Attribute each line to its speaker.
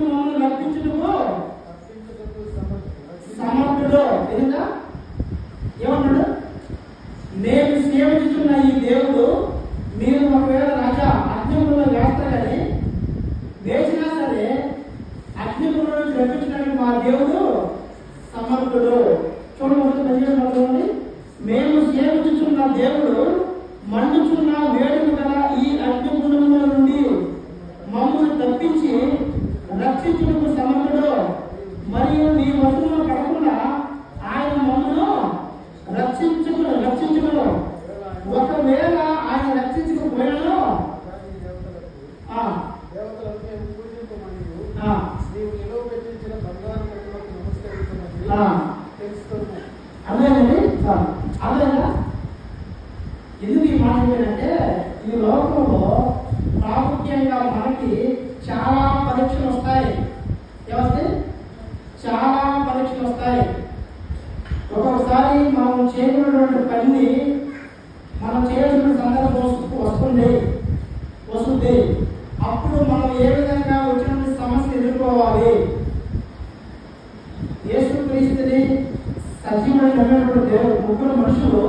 Speaker 1: రక్షించుటకు సమర్థుడు. ఏమన్నాడు? నేను సేవించుతున్న ఈ దేవుడు, మీరు ఒకవేళ రాజా అగ్నిగుండంలో వేస్తారని వేసినా సరే అగ్నిగుండం నుంచి రక్షించడానికి మా దేవుడు సమర్థుడు. చూడండి, మేము సేవించుతున్న దేవుడు మండుచున్న వేడుక గల ఈ అగ్నిగుండంలో నుండి మమ్మల్ని తప్పించి రక్షించుటకు సమర్థుడు. మరియు నీ వశంలో పడకుండా ఆయన మమ్మల్ని రక్షించును. ఒకవేళ ఆయన రక్షించకపోయినా అదేనండి. అదేనా ఎందుకు ఈ మాట ఏంటంటే, ఈ లోకంలో ప్రాముఖ్యంగా మనకి చాలా పరీక్షలు వస్తాయి. ఏమవుతాయి? చాలా పరీక్షలు వస్తాయి. ఒక్కొక్కసారి మనం చేయకున్నటువంటి పనిని మనం చేయాల్సిన సందర్భం వస్తుంది. అప్పుడు మనం ఏ విధంగా వచ్చినటువంటి సమస్య ఎదుర్కోవాలి? యేసుక్రీస్తుని సజీవుడైన దేవుడు ముగ్గురు మనుషులు